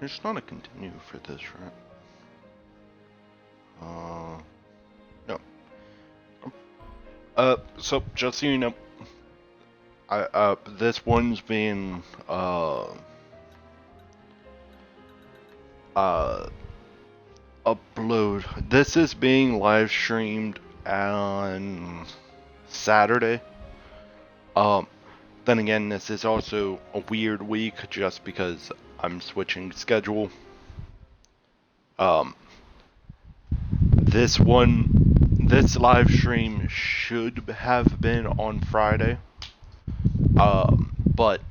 There's not a continue for this, right? No. So just so you know, this one's being, this is being live streamed on Saturday. Then again, this is also a weird week just because I'm switching schedule. This live stream should have been on Friday. But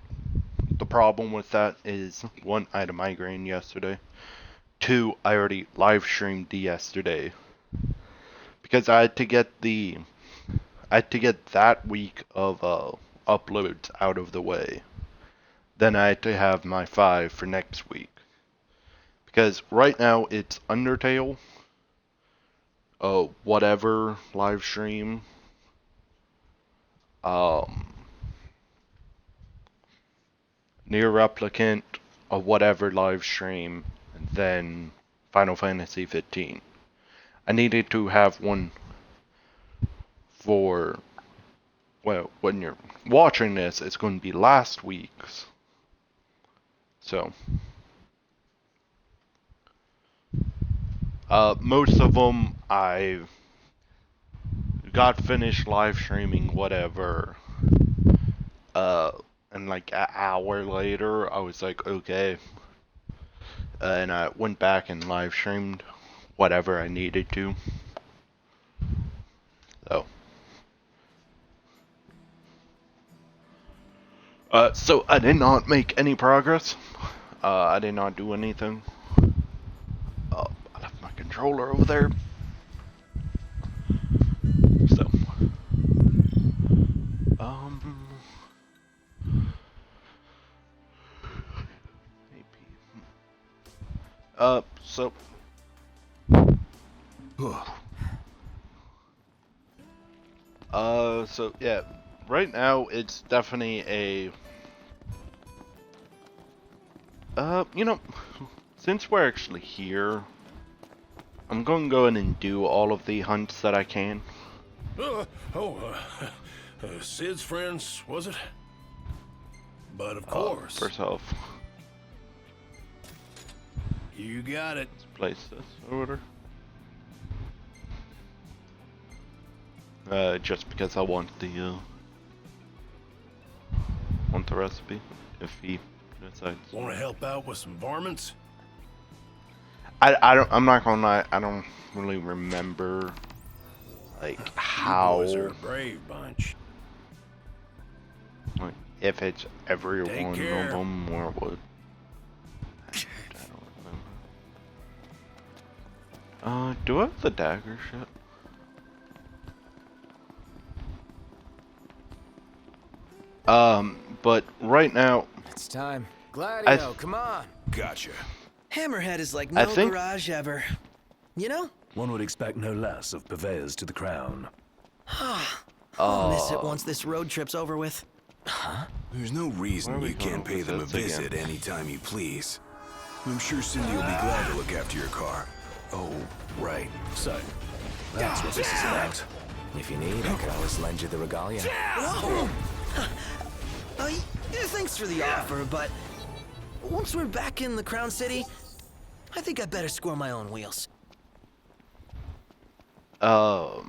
the problem with that is, one, I had a migraine yesterday. Two, I already live streamed yesterday. Because I had to get that week of uploads out of the way. Then I had to have my 5 for next week. Because right now it's Undertale, whatever live stream, Nier Replicant, a whatever live stream, and then Final Fantasy 15. I needed to have one for, well, when you're watching this, it's going to be last week's. So, most of them I got finished live streaming whatever, and like an hour later, I was like, okay. And I went back and live streamed whatever I needed to. So I did not make any progress. I did not do anything. I left my controller over there. So, so yeah, right now it's definitely a, you know, since we're actually here, I'm going to go in and do all of the hunts that I can. Cid's friends, was it? But of course. First off, you got it. let's place this order. Just because I want the recipe, if he decides. Want to help out with some varmints? I'm not gonna lie, I don't really remember, like, how, You boys are a brave bunch. like, if it's every Take one care. of them or what. I don't remember. Do I have the dagger shit? But right now, It's time. Gladio, come on. Gotcha. Hammerhead is like I no think- garage ever. You know? One would expect no less of purveyors to the crown. I'll miss it once this road trip's over with. There's no Why are reason we you going can't pay over them a this again? visit anytime you please. I'm sure Cindy will be glad to look after your car. Oh, right. So, that's what this is about. If you need, I could always lend you the regalia. Thanks for the offer, but once we're back in the Crown City, I think I better score my own wheels. And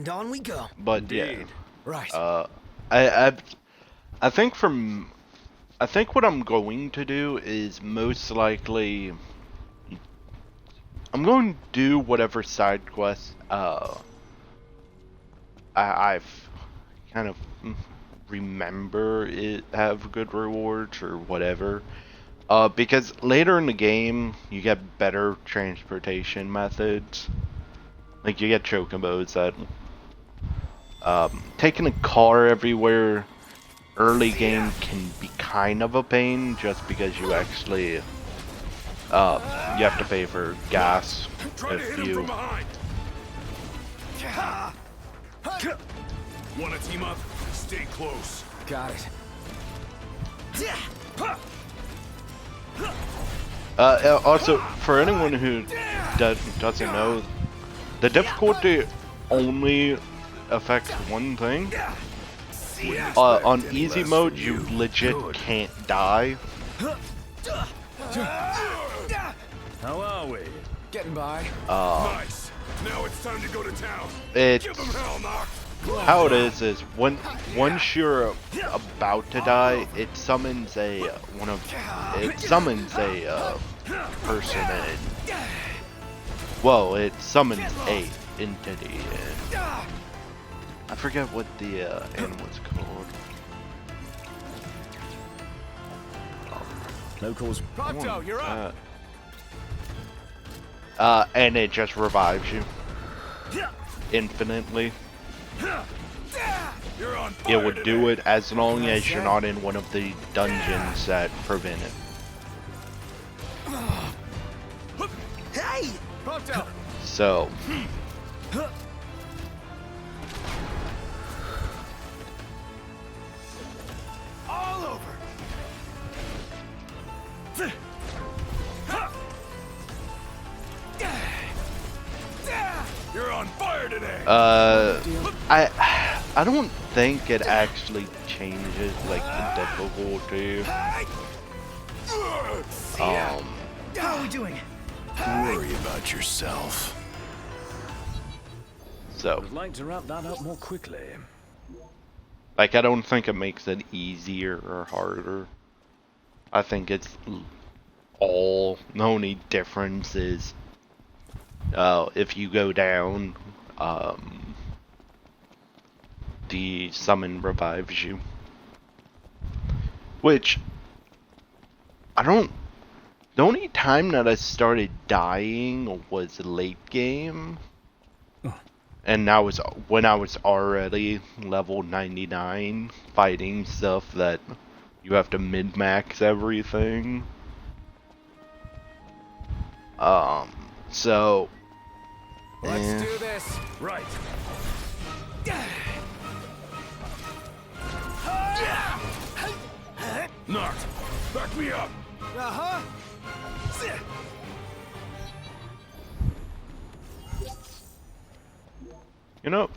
on we go. But yeah, Right. I think I think what I'm going to do is most likely, I'm going to do whatever side quests, I've kind of remember it have good rewards or whatever. Because later in the game, you get better transportation methods. Like, you get chocobos that, taking a car everywhere early game can be kind of a pain just because you actually, you have to pay for gas if you... Want to team up? Stay close. Got it. Also, for anyone who doesn't know, the difficulty only affects one thing. On easy mode, you legit can't die. How are we? Getting by. Nice. Now it's time to go to town. It's Give them hell, Noct. how it is once you're about to die, it summons a person in. Well, it summons a entity. And I forget what the animal's called. Locals. Prompto, you're up. And it just revives you infinitely. You're on It fire would do it as long as you're not in one of the dungeons that prevent it. Hey! Prompto. So, all over. You're on fire today. I don't think it actually changes like the difficulty. How are we doing? Worry about yourself. So, Would like to wrap that up more quickly. like, I don't think it makes it easier or harder. I think it's all, the only difference is, if you go down, the summon revives you. Which, the only time that I started dying was late game. And that was when I was already level 99, fighting stuff that you have to min-max everything. So... Let's do this. Right. Noct, back me up. Uh-huh. You know,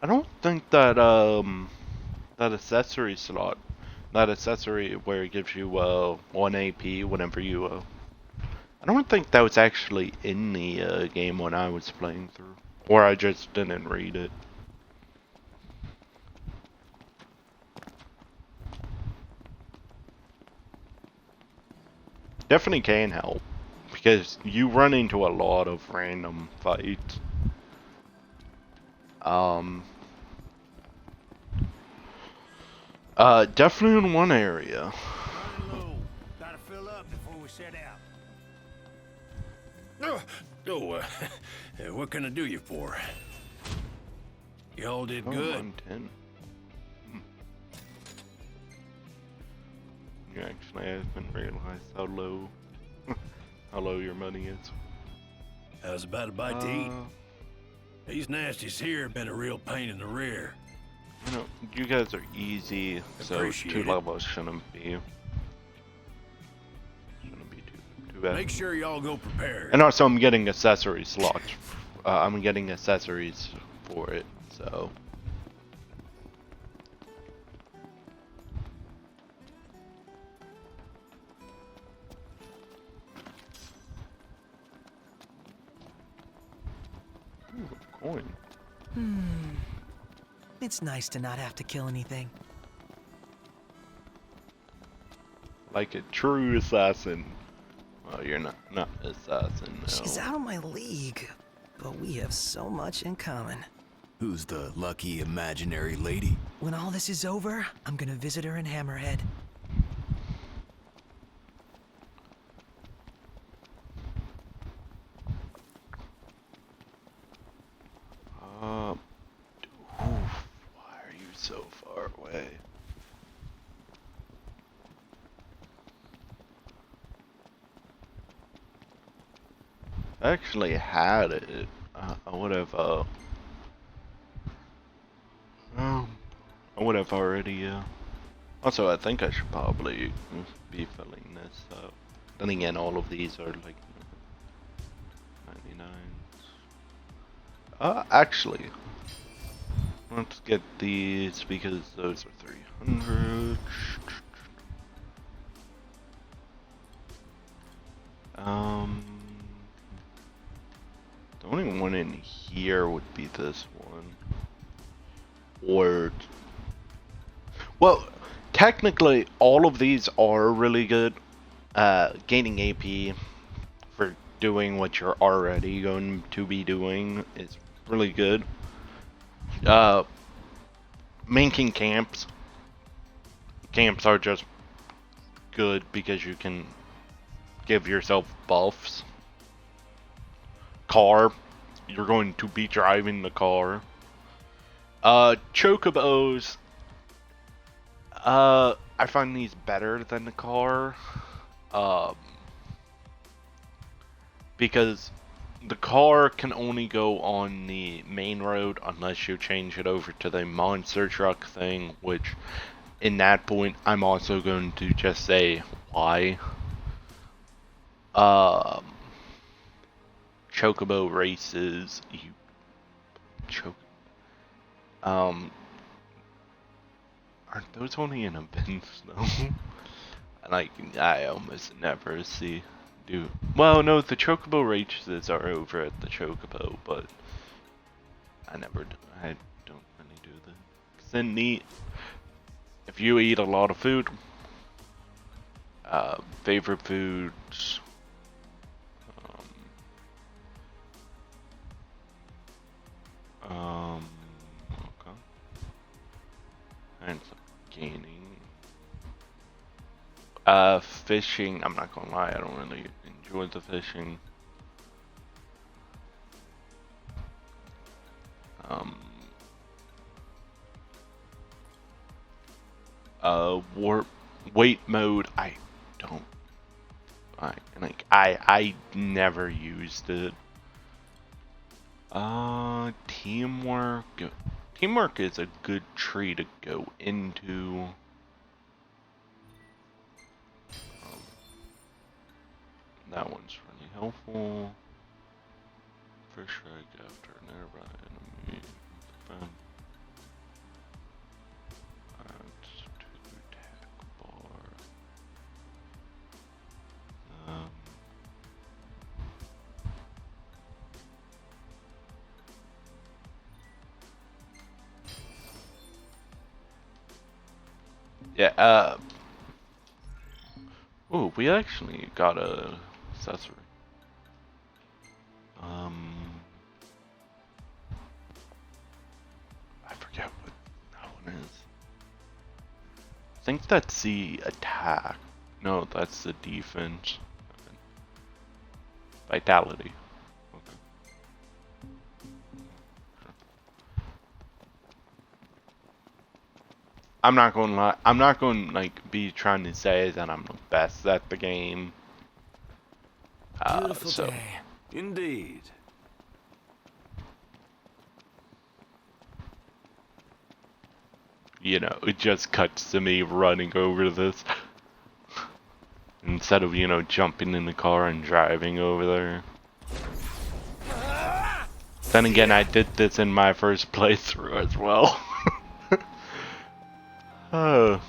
I don't think that, that accessory slot, that accessory where it gives you, 1 AP whenever you, I don't think that was actually in the, game when I was playing through. Or I just didn't read it. Definitely can help, because you run into a lot of random fights. Definitely in one area. Gotta fill up before we set out. What can I do you for? Y'all did Oh, good. 110. You actually haven't realized how low, how low your money is. How's about a bite to eat? These nasties here have been a real pain in the rear. You know, you guys are easy, so Appreciate 2 it. levels shouldn't be too bad. Make sure y'all go prepared. And also, I'm getting accessory slots. I'm getting accessories for it, so. Ooh, a coin. It's nice to not have to kill anything. Like a true assassin. Well, you're not an assassin, no. She's out of my league, but we have so much in common. Who's the lucky imaginary lady? When all this is over, I'm gonna visit her in Hammerhead. Why are you so far away? I actually had it. I would have, I would have already, also, I think I should probably be filling this. so then again, all of these are like 99. Actually, let's get these because those are 300. The only one in here would be this one. Or, well, technically all of these are really good. Gaining AP for doing what you're already going to be doing is really good. Making camps. Camps are just good because you can give yourself buffs. Car. You're going to be driving the car. Chocobos. I find these better than the car. Because the car can only go on the main road unless you change it over to the monster truck thing, which in that point I'm also going to just say why. Chocobo races, you aren't those only in events though? Like, I almost never see well, no, the Chocobo races are over at the Chocobo, but I don't really do that. 'Cause then if you eat a lot of food, favorite foods, okay, and some gaining. Fishing, I'm not gonna lie, I don't really enjoy the fishing. Weight mode, I never used it. Teamwork. Teamwork is a good tree to go into. That one's really helpful. First strike after an nearby enemy. Adds to attack bar. Yeah, oh, we actually got a accessory. I forget what that one is. I think that's the attack. No, that's the defense. Vitality. Okay. I'm not gonna lie. I'm not gonna like be trying to say that I'm the best at the game. Beautiful day. Indeed. You know, it just cuts to me running over this instead of, you know, jumping in the car and driving over there. Then again, I did this in my first playthrough as well. Oh.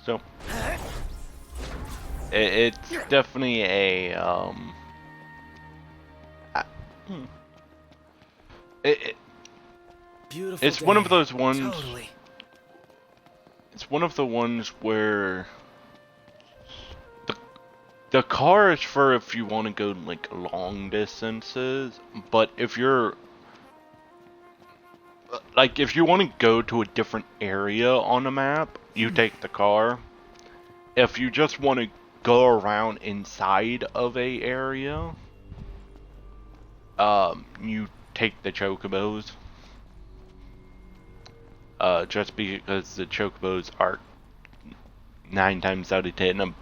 So, it's definitely a, Beautiful it's one of day. those ones, Totally. it's one of the ones where the car is for if you want to go like long distances, but if you're, like, if you want to go to a different area on a map, you take the car. If you just want to go around inside of a area, you take the Chocobos. Just because the Chocobos are 9 times out of 10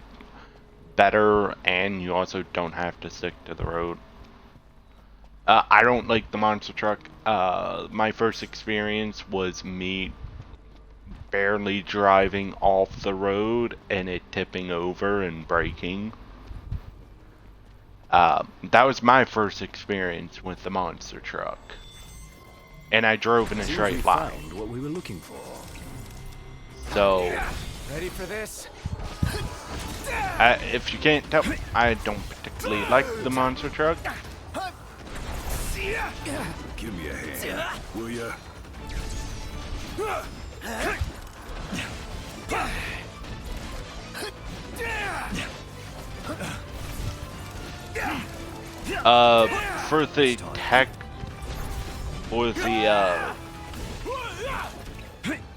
better, and you also don't have to stick to the road. I don't like the monster truck. My first experience was me barely driving off the road and it tipping over and braking. That was my first experience with the monster truck. And I drove in a Seems straight we line. found what we were looking for. So, Ready for this? if you can't tell, I don't particularly like the monster truck. Give me a hand, will ya? For the tech, for the,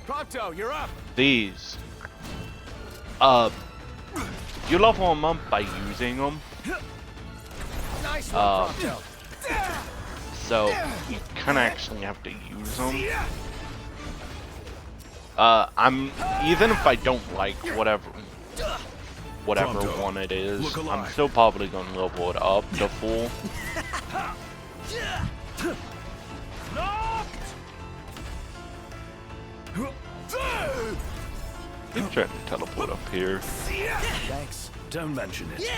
Prompto, you're up. these, you level them up by using them. Nice one, Prompto. So you kind of actually have to use them. Even if I don't like whatever Prompto, one it is, look I'm alive. still probably gonna level it up to full. I'm trying to teleport up here. Thanks. Don't mention it.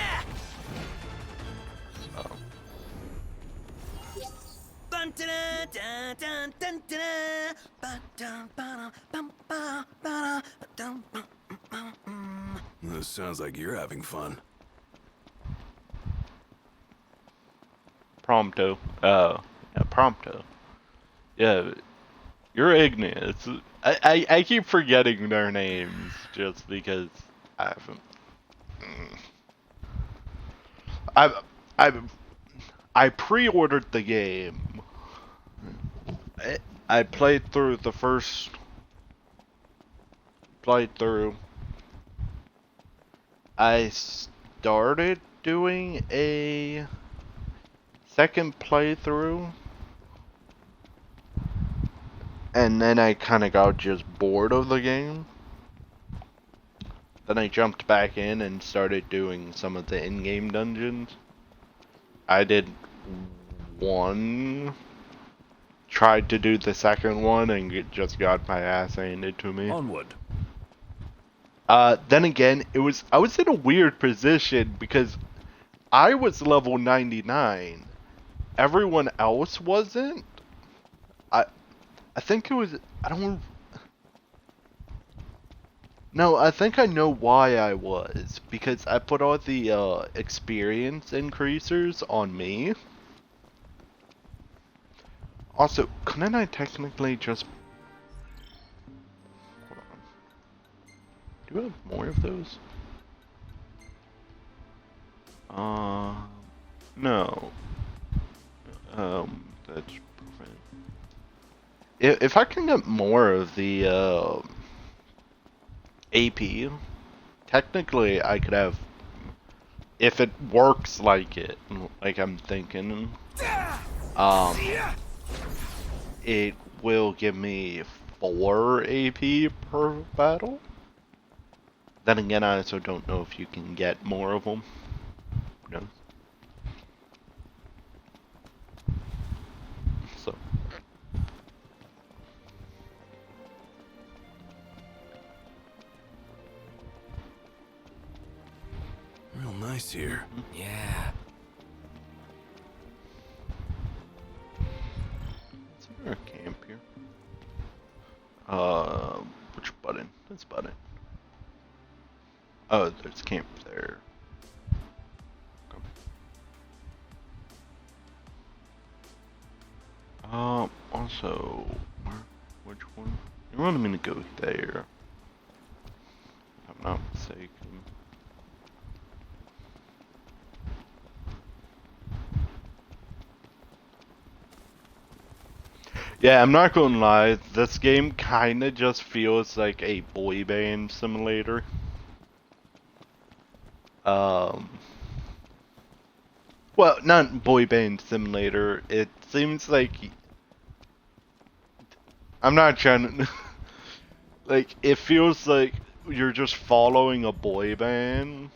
This sounds like you're having fun. Prompto. Yeah, Prompto. Yeah, you're ignorant. I keep forgetting their names just because I haven't. I pre-ordered the game. I played through the first playthrough. I started doing a second playthrough, and then I kind of got just bored of the game. Then I jumped back in and started doing some of the in-game dungeons. I did one, tried to do the second one, and just got my ass handed to me. Onward. Then again, I was in a weird position because I was level 99. Everyone else wasn't. I think it was, I don't. No, I think I know why I was, because I put all the experience increasers on me. Also, couldn't I technically just... Hold on. Do I have more of those? No. That's prevent. If I can get more of the AP, technically I could have, if it works like I'm thinking, it will give me 4 AP per battle. Then again, I also don't know if you can get more of them. Who knows? So. Real nice here. Yeah. Is there a camp here? Which button? This button. Oh, there's camp there. Okay. Also, which one? You wanted me to go there. If I'm not mistaken. Yeah, I'm not gonna lie, this game kinda just feels like a boy band simulator. Well, not boy band simulator, it seems like... I'm not trying to... like, it feels like you're just following a boy band.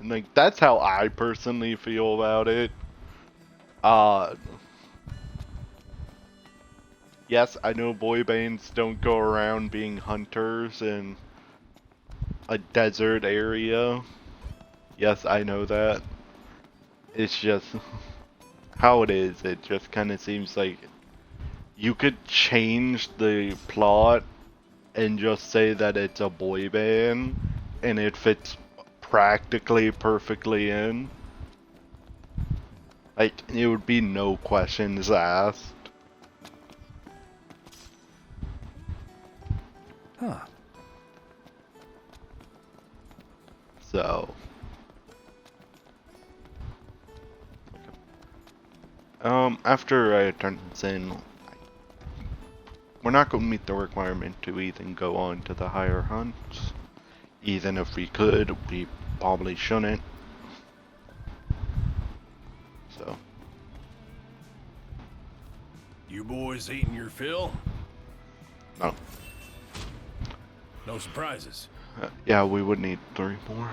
Like that's how I personally feel about it. Yes, I know boy bands don't go around being hunters in a desert area. Yes, I know that. It's just how it is. It just kind of seems like you could change the plot and just say that it's a boy band and it fits practically perfectly in. Like, it would be no questions asked. Huh. So, after I turn this in, we're not going to meet the requirement to even go on to the higher hunts. Even if we could, we probably shouldn't. So. You boys eating your fill? No. No surprises. Yeah, we would need 3 more.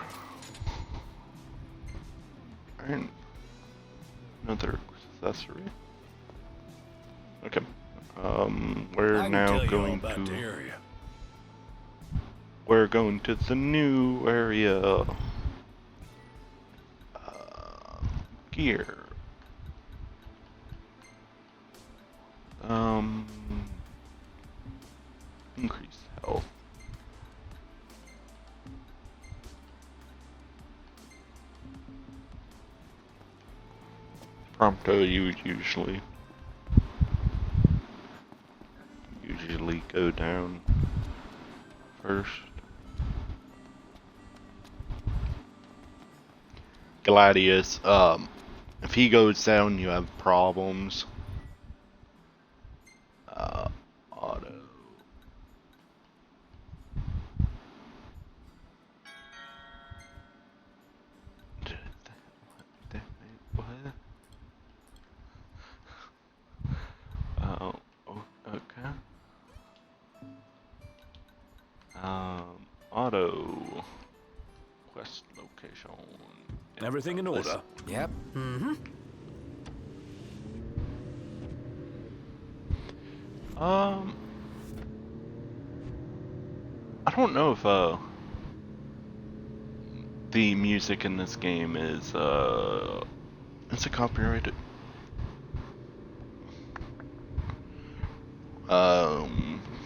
And another accessory. Okay. We're I can now tell you all going about the to. area. We're going to the new area. Gear. Increase health. Prompto you usually go down first. Gladius, if he goes down, you have problems. Auto. What? Oh, okay. Auto. Quest location. Everything in order? Yep. Mm-hmm. I don't know if the music in this game is it copyrighted?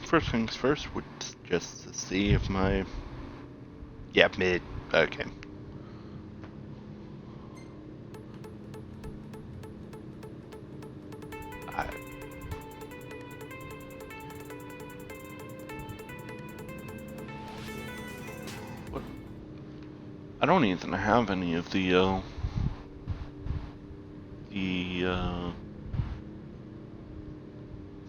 First things first would just to see if my mid. Okay. I don't even have any of the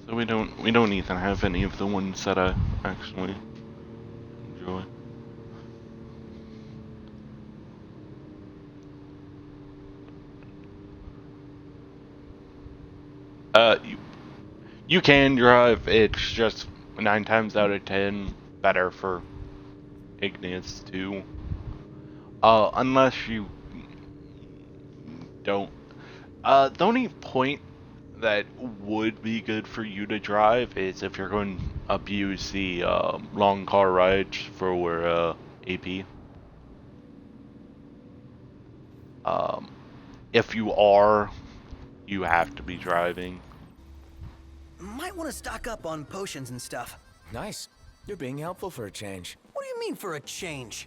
so we don't even have any of the ones that I actually enjoy. You can drive, it's just 9 times out of 10 better for Igneous too. Unless you don't. The only point that would be good for you to drive is if you're going to abuse the long car rides for AP. If you are, you have to be driving. Might want to stock up on potions and stuff. Nice. You're being helpful for a change. What do you mean for a change?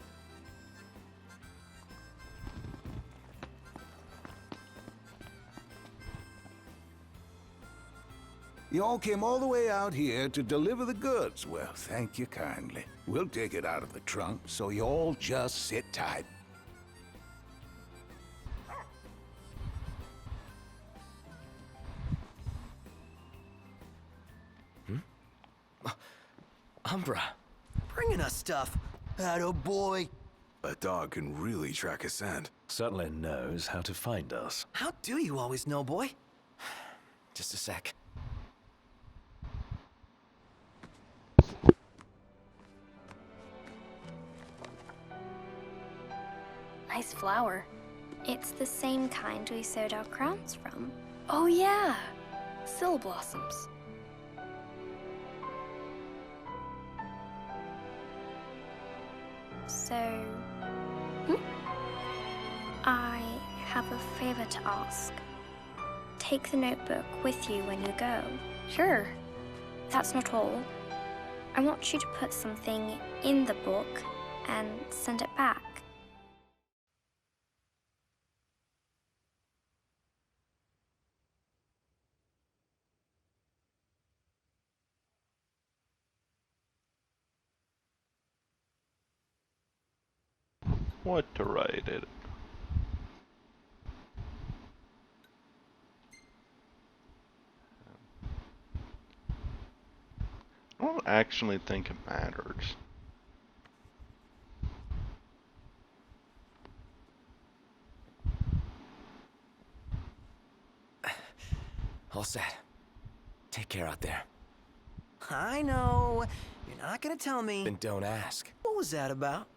You all came all the way out here to deliver the goods. Well, thank you kindly. We'll take it out of the trunk, so you all just sit tight. Umbra. Bringing us stuff. Atta boy. A dog can really track a scent. Certainly knows how to find us. How do you always know, boy? Just a sec. nice flower. It's the same kind we sewed our crowns from. Oh yeah, still blossoms. So, I have a favor to ask. Take the notebook with you when you go. Sure, that's not all. I want you to put something in the book and send it back. What to write it? I don't actually think it matters. All set. Take care out there. I know. You're not gonna tell me. Then don't ask. What was that about?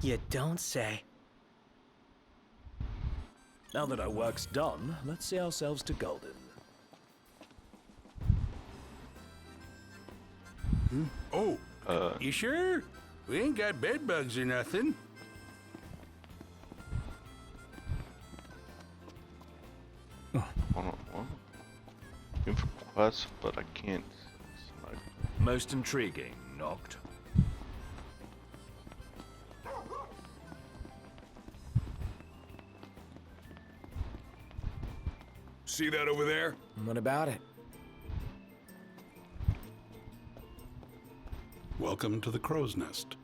You don't say. Now that our work's done, let's see ourselves to Golden. Oh, you sure? We ain't got bed bugs or nothing. Hold on, what? Looking for quests, but I can't select. Most intriguing, Noct. See that over there? What about it? Welcome to the Crow's Nest.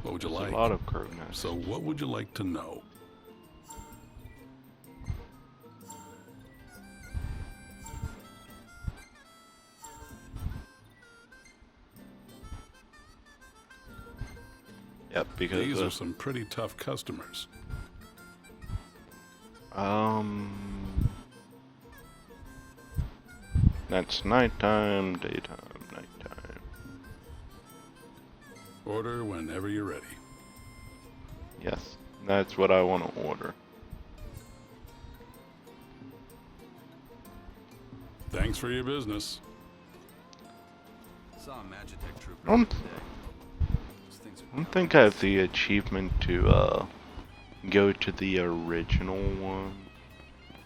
What would you There's like? a lot of crow nests. So what would you like to know? Yep, because These are some pretty tough customers. That's nighttime, daytime, nighttime. Order whenever you're ready. Yes, that's what I want to order. Thanks for your business. Saw a Magitech trooper I don't, today. Those things are I don't think I have the achievement to go to the original one.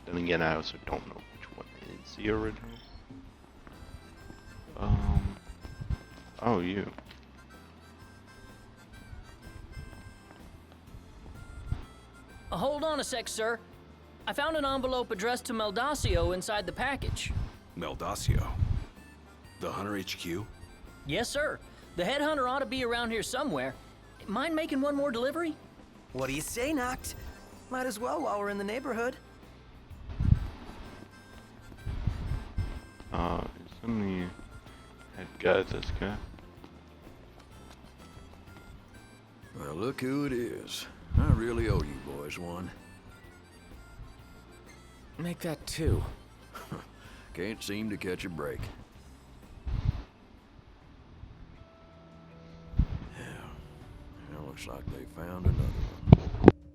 Then again, I also don't know which one is the original. Oh, you. Hold on a sec, sir. I found an envelope addressed to Meldacio inside the package. Meldacio. The Hunter HQ? Yes, sir. The headhunter ought to be around here somewhere. Mind making one more delivery? What do you say, Noct? Might as well while we're in the neighborhood. Isn't the head guy this guy? Well, look who it is. I really owe you boys one. Make that two. Can't seem to catch a break. Yeah, looks like they found another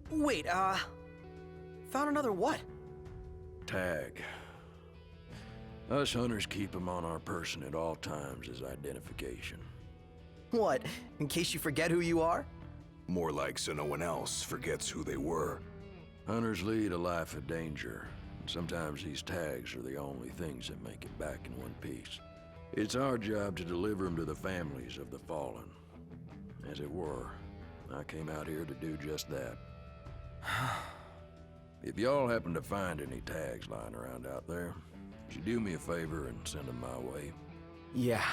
one. Wait, found another what? Tag. Us hunters keep them on our person at all times as identification. What, in case you forget who you are? More like so no one else forgets who they were. Hunters lead a life of danger, and sometimes these tags are the only things that make it back in one piece. It's our job to deliver them to the families of the fallen. As it were, I came out here to do just that. If y'all happen to find any tags lying around out there, would you do me a favor and send them my way? Yeah,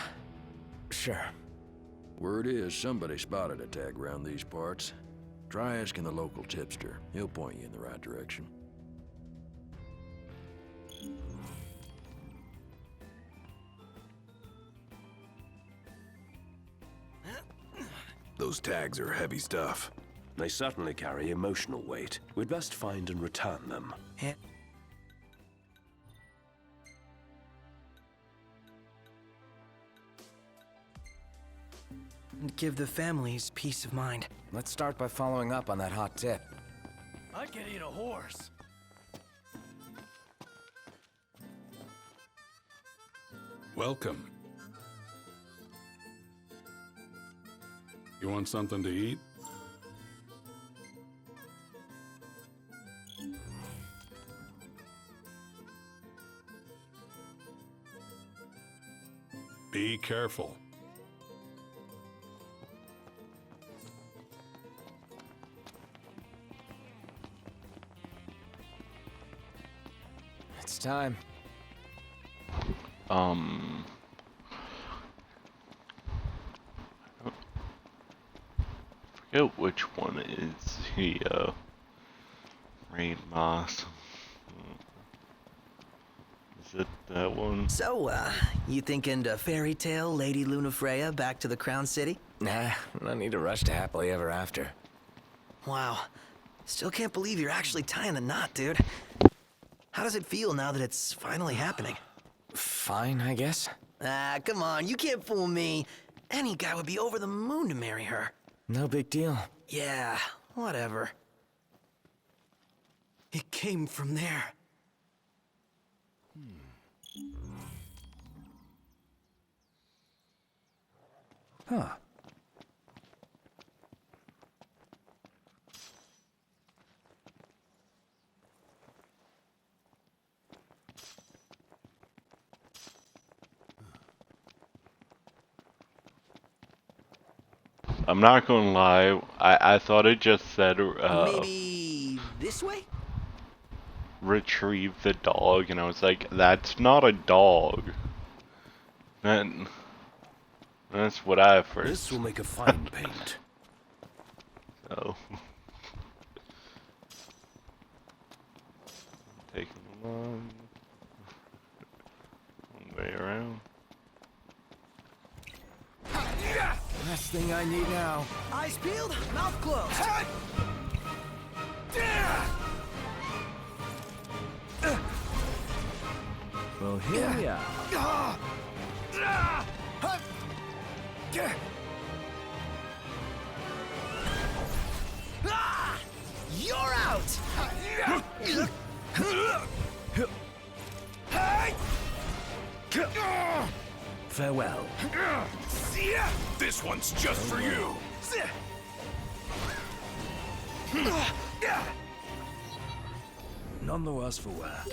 sure. Word is somebody spotted a tag around these parts. Try asking the local tipster. He'll point you in the right direction. Those tags are heavy stuff. They certainly carry emotional weight. We'd best find and return them. and give the families peace of mind. Let's start by following up on that hot tip. I could eat a horse. Welcome. You want something to eat? Be careful. It's time. Forget which one is the raid boss. Is it that one? So, you thinking to fairy tale Lady Lunafreya back to the Crown City? Nah, no need to rush to happily ever after. Wow. Still can't believe you're actually tying the knot, dude. How does it feel now that it's finally happening? Fine, I guess. Ah, come on, you can't fool me. Any guy would be over the moon to marry her. No big deal. Yeah, whatever. It came from there. Huh. I'm not gonna lie, I thought it just said Maybe this way? retrieve the dog, and I was like, that's not a dog. That's what I first. This will make a fine paint. So taking a long way around. Last thing I need now. Eyes peeled, mouth closed. Well, here we are. You're out! Farewell. This one's just for you. None the worse for wear.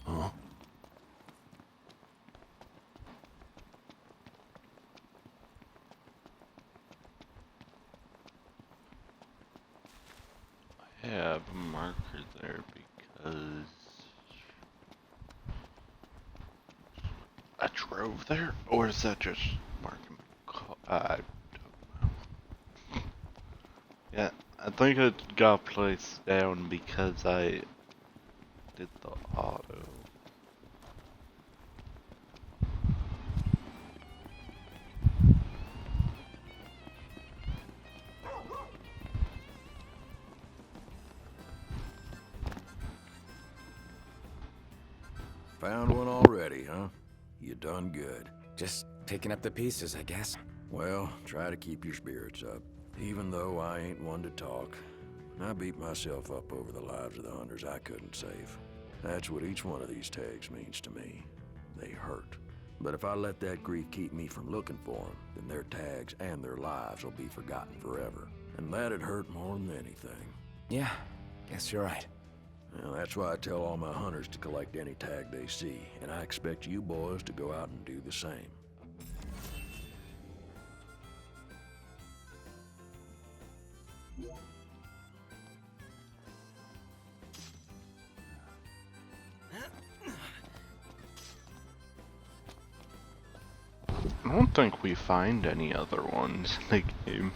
Huh? I have a marker there because I drove there, or is that just marking my car? I don't know. Yeah, I think it got placed down because I did the auto. Found one already, huh? You done good. Just picking up the pieces, I guess. Well, try to keep your spirits up. Even though I ain't one to talk, I beat myself up over the lives of the hunters I couldn't save. That's what each one of these tags means to me. They hurt. But if I let that grief keep me from looking for them, then their tags and their lives will be forgotten forever. And that'd hurt more than anything. Yeah, guess you're right. Well, that's why I tell all my hunters to collect any tag they see, and I expect you boys to go out and do the same. I don't think we find any other ones in the game.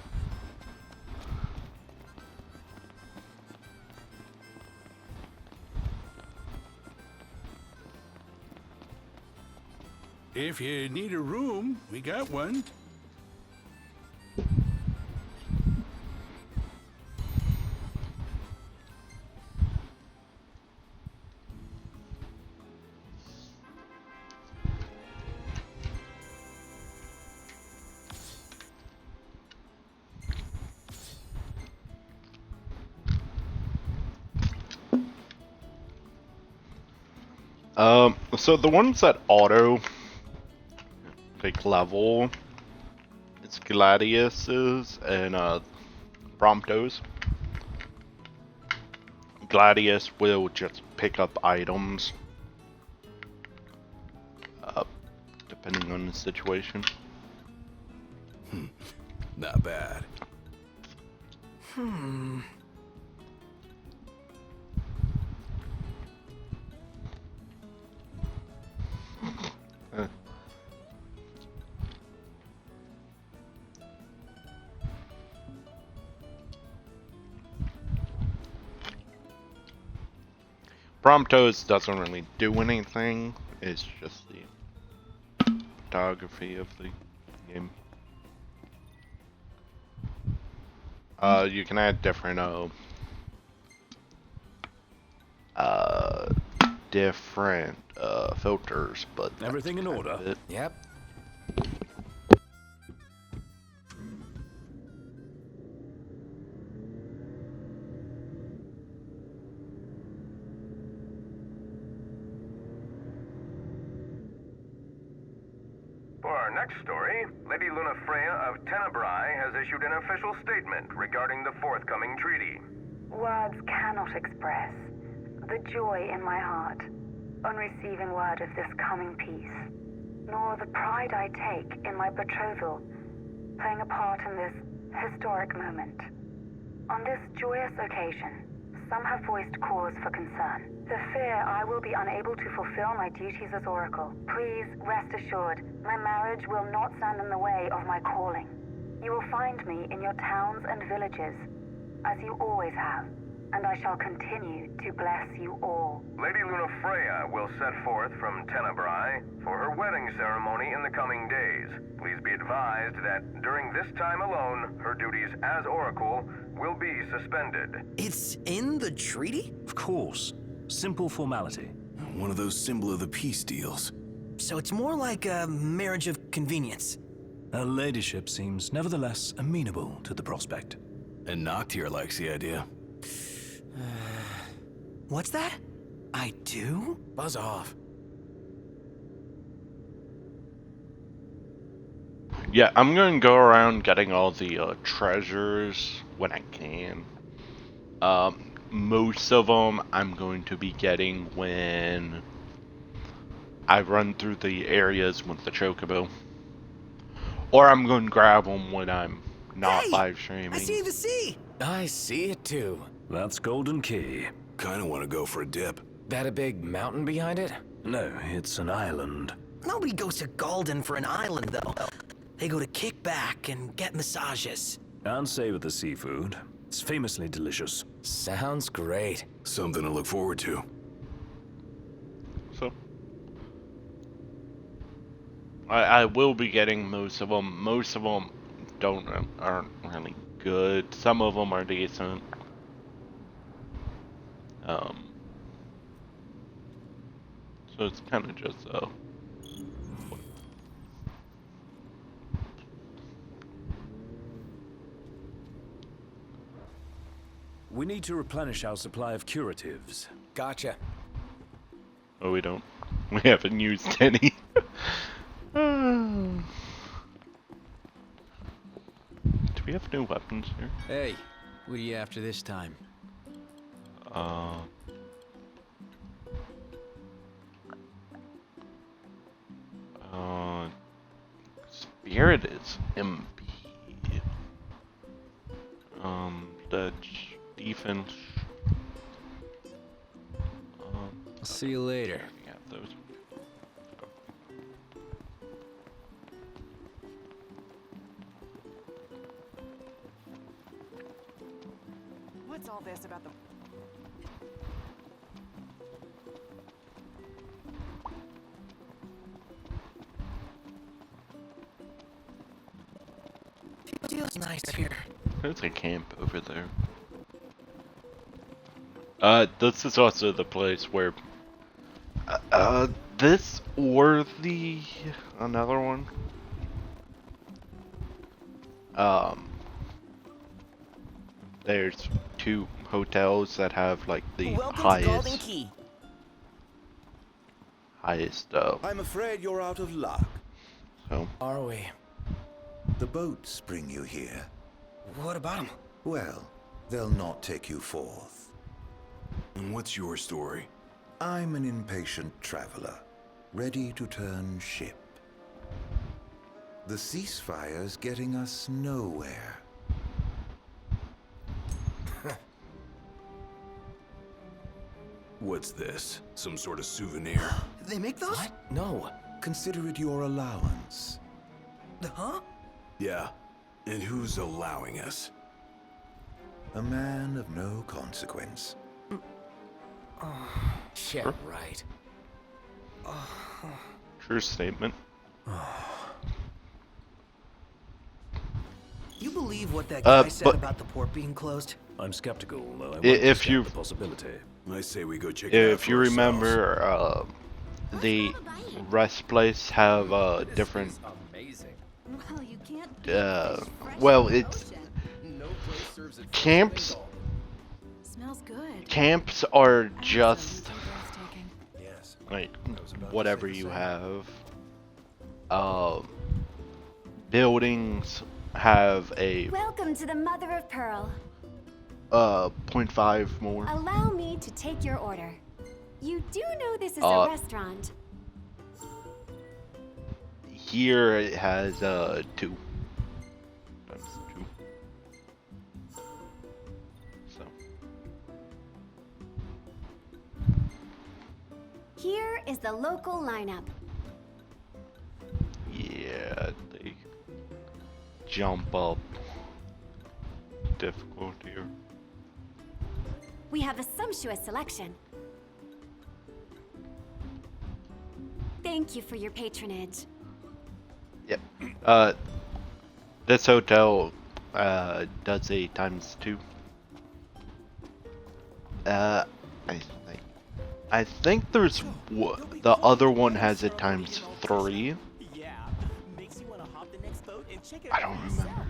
If you need a room, we got one. So the ones that auto like level, it's Gladiuses and Promptos. Gladius will just pick up items, depending on the situation. Not bad. Promptos doesn't really do anything. It's just the photography of the game. You can add different different filters, but Everything in order? it. Yep. For our next story, Lady Lunafreya of Tenebrae has issued an official statement regarding the forthcoming treaty. Words cannot express the joy in my heart on receiving word of this coming peace, nor the pride I take in my betrothal playing a part in this historic moment. On this joyous occasion, some have voiced cause for concern. The fear I will be unable to fulfill my duties as Oracle. Please rest assured, my marriage will not stand in the way of my calling. You will find me in your towns and villages, as you always have, and I shall continue to bless you all. Lady Lunafreya will set forth from Tenebrae for her wedding ceremony in the coming days. Please be advised that during this time alone, her duties as Oracle will be suspended. It's in the treaty? Of course. Simple formality. One of those symbol of the peace deals. So it's more like a marriage of convenience. Her ladyship seems nevertheless amenable to the prospect. And Noctier likes the idea. What's that? I do? Buzz off. Yeah, I'm gonna go around getting all the treasures when I can. Most of them I'm going to be getting when I run through the areas with the Chocobo. Or I'm going to grab them when I'm not live streaming. I see the sea! I see it too. That's Golden Key. Kinda wanna go for a dip. That a big mountain behind it? No, it's an island. Nobody goes to Galden for an island, though. They go to kick back and get massages. And savor the seafood. It's famously delicious. Sounds great. Something to look forward to. So I will be getting most of them. Most of them aren't really good. Some of them are decent. So it's kind of just We need to replenish our supply of curatives. Gotcha. oh, we don't. We haven't used any. Do we have new weapons here? Hey, what are you after this time? Spirit is MP. The defense. I'll see you later. Yeah, those. What's all this about the... Feels nice here. There's a camp over there. This is also the place where, this or another one. There's two hotels that have like the Welcome to highest. Golden Key. highest I'm afraid you're out of luck. so Are we? The boats bring you here. What about him? Well, they'll not take you forth. And what's your story? I'm an impatient traveler, ready to turn ship. The ceasefire's getting us nowhere. What's this? Some sort of souvenir? They make those? What? No. Consider it your allowance. Huh? Yeah. And who's allowing us? A man of no consequence. Yeah, right. true statement. You believe what that guy said but- about the port being closed? I'm skeptical, though I won't If discount you the possibility. I say we go check it out if you for ourselves. remember, the rest place have different. Well, you can't Well, it's camps. smells good. Camps are just Yes. like I was about to whatever say the you same. have. Buildings have a Welcome to the Mother of Pearl. 0.5 more. Allow me to take your order. You do know this is Uh, a restaurant. Here it has 2 times 2. So Here is the local lineup. yeah, they jump up difficult here. We have a sumptuous selection. Thank you for your patronage. Yep. This hotel does a times 2. I think there's the other one has it times 3. I don't remember.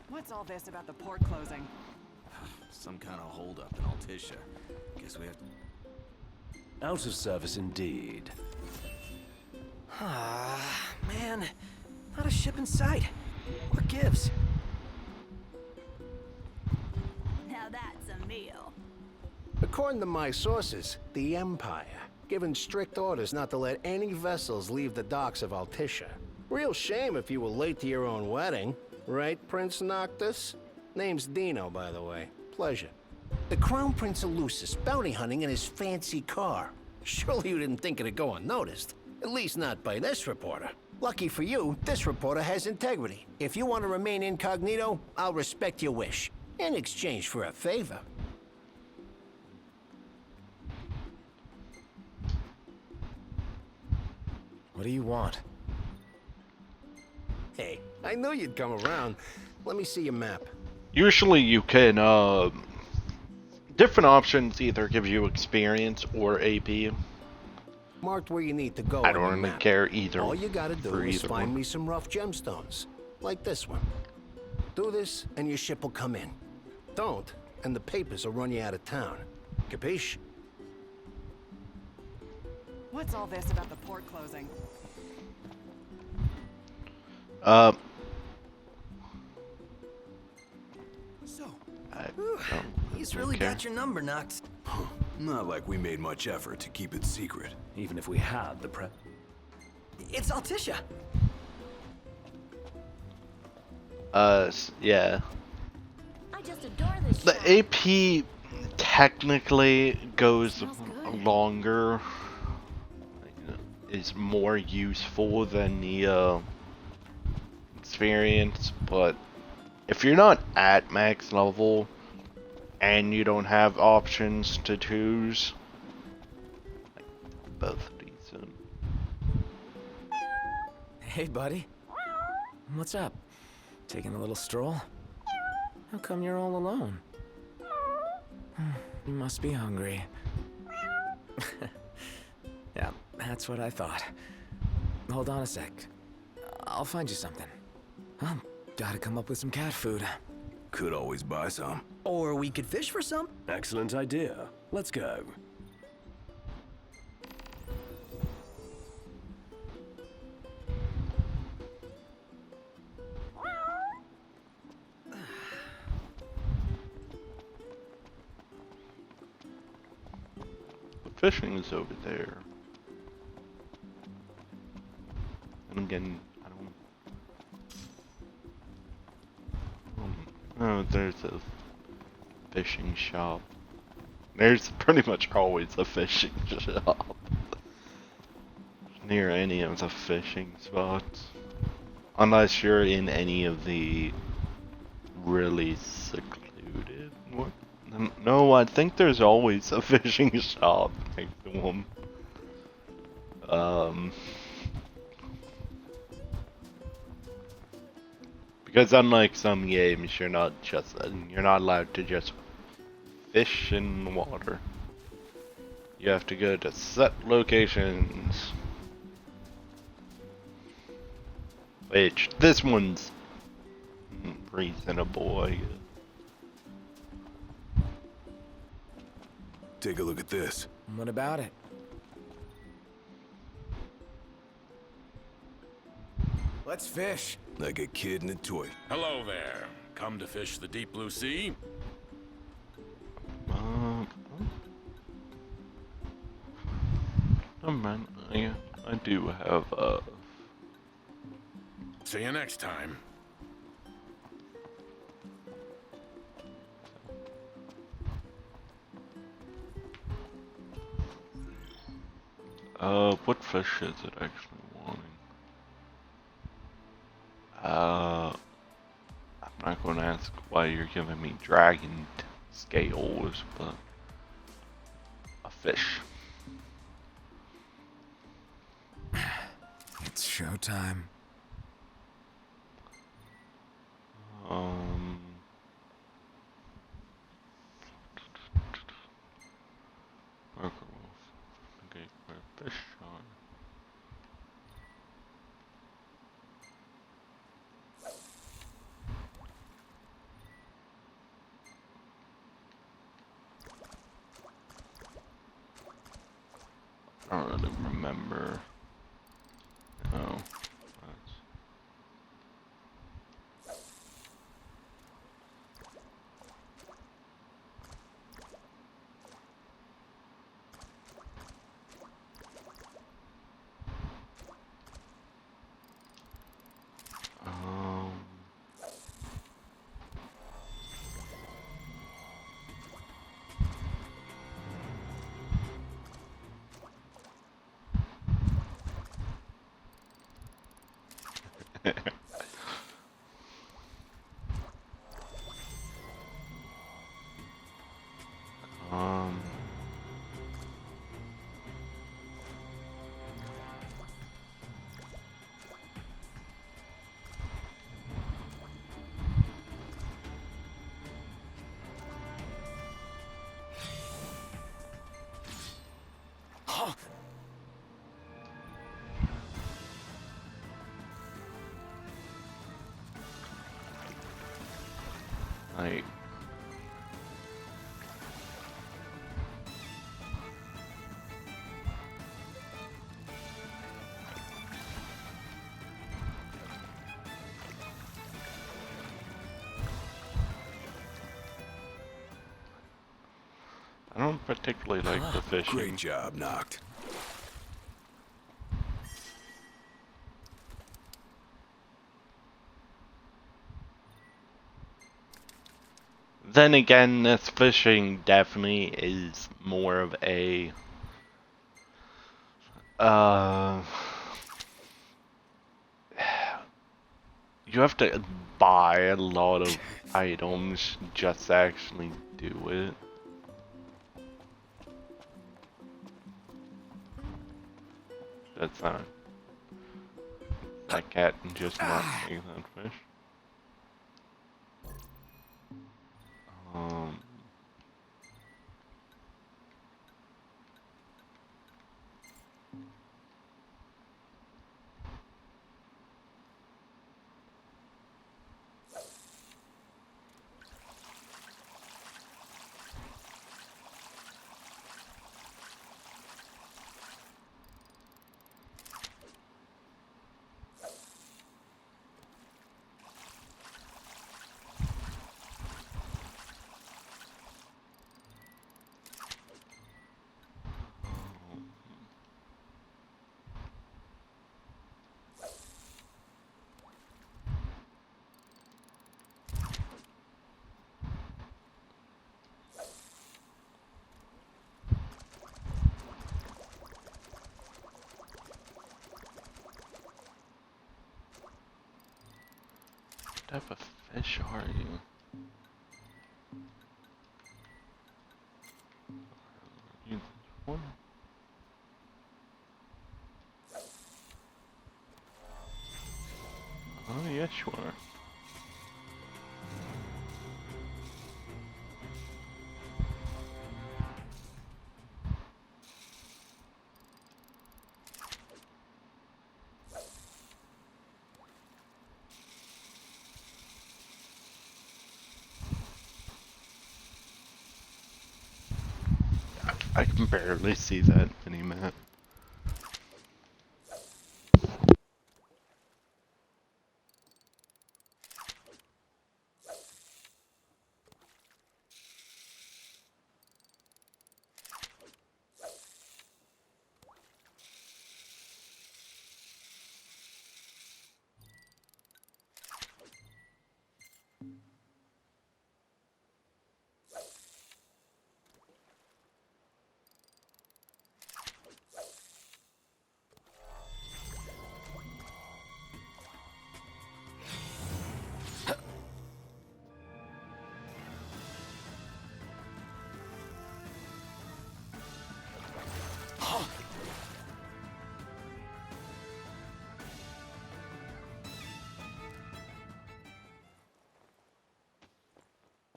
What's all this about the port closing? Some kind of holdup in Altissia. Guess we have to... Out of service indeed. Ah, man. Not a ship in sight. What gives? Now that's a meal. According to my sources, the Empire given strict orders not to let any vessels leave the docks of Altissia. Real shame if you were late to your own wedding, right, Prince Noctis? Name's Dino, by the way. Pleasure. The Crown Prince of Lucis bounty hunting in his fancy car. Surely you didn't think it'd go unnoticed. At least not by this reporter. Lucky for you, this reporter has integrity. If you want to remain incognito, I'll respect your wish. In exchange for a favor. What do you want? Hey, I knew you'd come around. Let me see your map. Usually you can different options either give you experience or AP. Marked where you need to go. I on don't your really map. care either. All you gotta for do is either find one. me some rough gemstones, like this one. Do this, and your ship will come in. Don't, and the papers will run you out of town. Capiche? What's all this about the port closing? So, I he's really care. got your number, Nox. Not like we made much effort to keep it secret. Even if we had the prep. It's Altissia. Yeah. I just adore this The shop. AP technically goes longer, is more useful than the experience, but if you're not at max level and you don't have options to choose, like, both decent. Hey, buddy. What's up? Taking a little stroll? How come you're all alone? You must be hungry. Yeah, that's what I thought. Hold on a sec. I'll find you something. Gotta come up with some cat food. Could always buy some. Or we could fish for some. Excellent idea. Let's go. fishing is over there. And again, I don't. Oh, there's a fishing shop. There's pretty much always a fishing shop near any of the fishing spots. Unless you're in any of the really secluded one. No, I think there's always a fishing shop next to them. Because unlike some games, you're not allowed to just fish in water. You have to go to set locations. Which, this one's reasonable, I guess. Take a look at this. What about it? Let's fish. Like a kid in a toy. Hello there. Come to fish the deep blue sea? Oh man, I do have See you next time. what fish is it actually wanting? I'm not going to ask why you're giving me dragon scales, but a fish. It's showtime. Marker wolf. Okay, where fish are. I don't really remember. No. Like, I don't particularly like the fishing. Great job, Noct. Then again, this fishing definitely is more of a you have to buy a lot of items just to actually do it. That's not that cat just not make that fish. type of fish are you? You one? Oh yeah, sure. I can barely see that mini-map.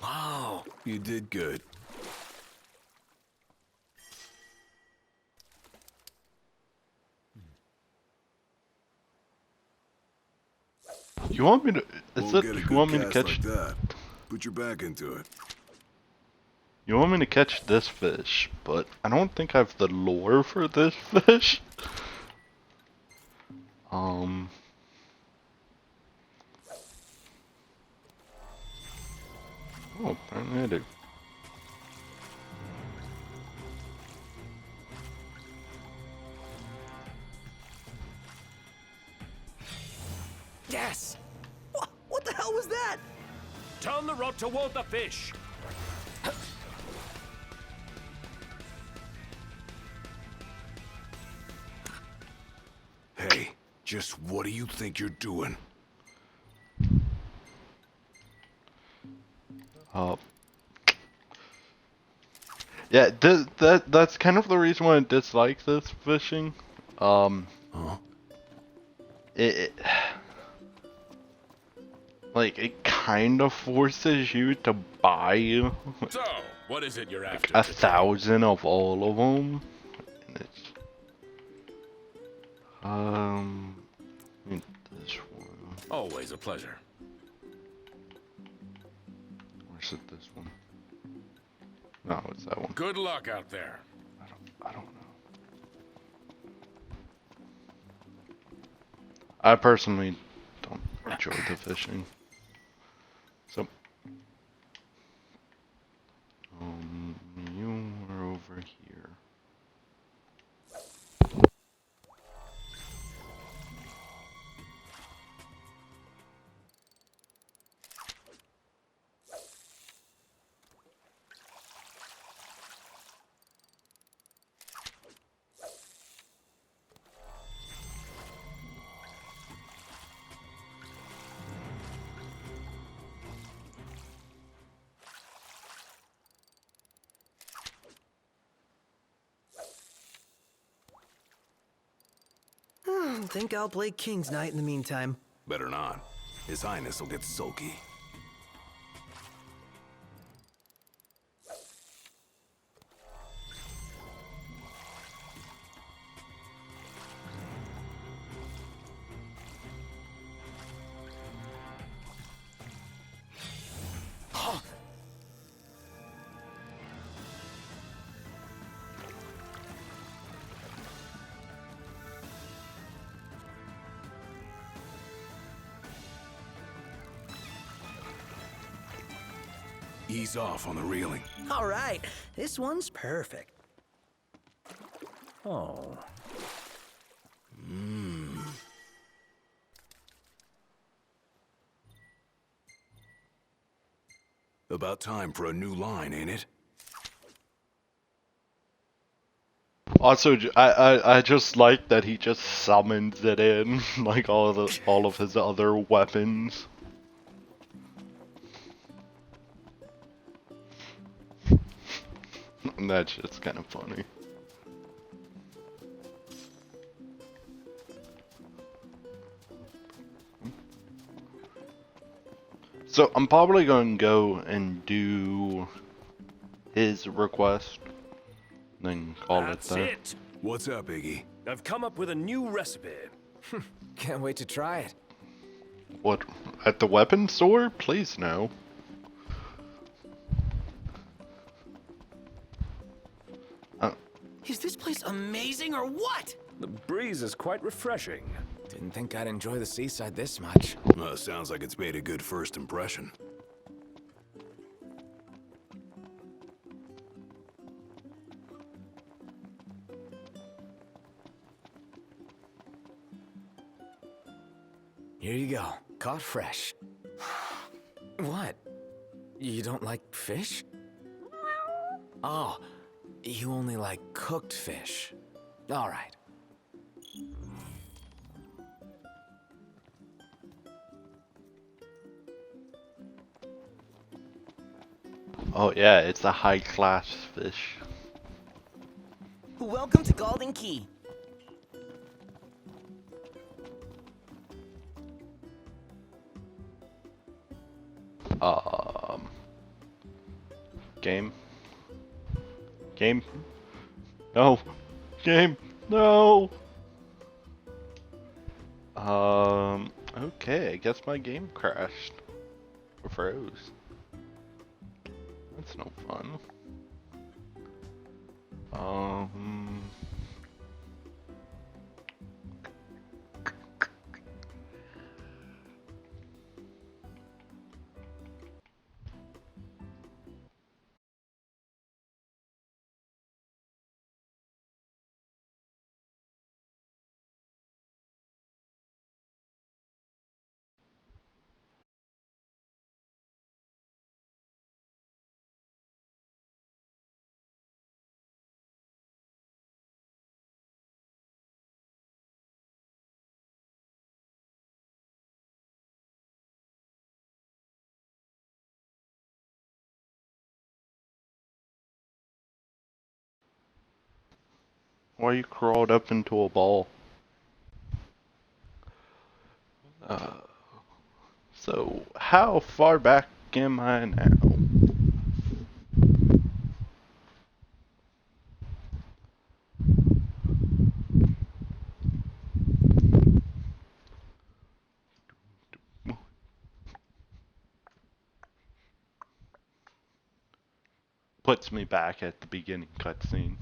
Wow, you did good. You want me to? Is Won't it? get a You good want me to cast catch? like that. Put your back into it. You want me to catch this fish, but I don't think I have the lure for this fish. Oh, apparently I do. Yes! What the hell was that? Turn the rod toward the fish. Hey, just what do you think you're doing? Yeah, that's kind of the reason why I dislike this fishing. It like it kind of forces you to buy So, what is it you're after? 1,000 of all of them. And it's I mean, this one. Always a pleasure. Or is it this one? No, it's that one. Good luck out there. I don't know. I personally don't enjoy the fishing. So, you are over here. Think I'll play King's Knight in the meantime. Better not. His Highness will get sulky. Ease off on the reeling. All right, this one's perfect. Oh. About time for a new line, ain't it? Also, I just like that he just summons it in like all of his other weapons. That's just kind of funny. So I'm probably going to go and do his request, then call That's it that. it. What's up, Iggy? I've come up with a new recipe. Can't wait to try it. What? At the weapon store? Please no. Is this place amazing or what? The breeze is quite refreshing. Didn't think I'd enjoy the seaside this much. Sounds like it's made a good first impression. Here you go. Caught fresh. What? You don't like fish? Oh, you only like cooked fish. All right. Oh yeah, it's a high-class fish. Welcome to Golden Key. Game? Game? No! Game! No! Okay, I guess my game crashed. Or froze. That's no fun. Why you crawled up into a ball? So, how far back am I now? Puts me back at the beginning cutscene.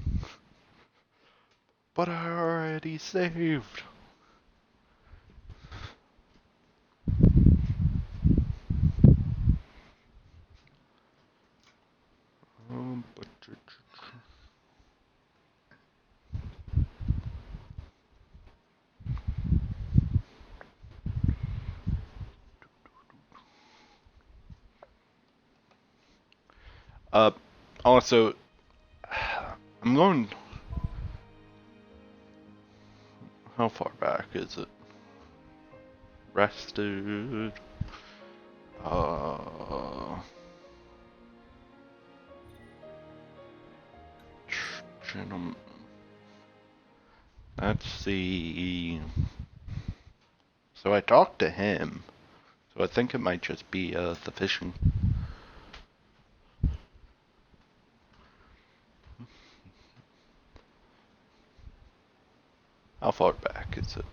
But I already saved. Also, I'm going. How far back is it? Rested. Gentlemen. Let's see. So I talked to him. So I think it might just be the fishing. How far back is it?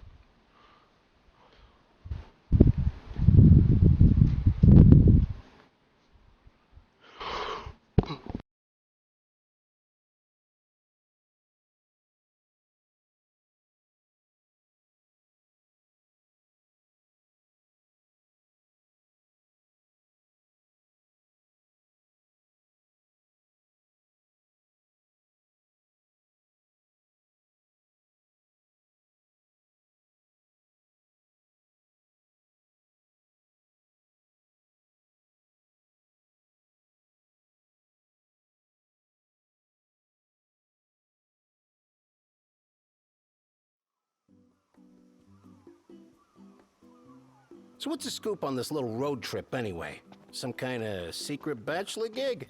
So what's the scoop on this little road trip anyway? Some kind of secret bachelor gig?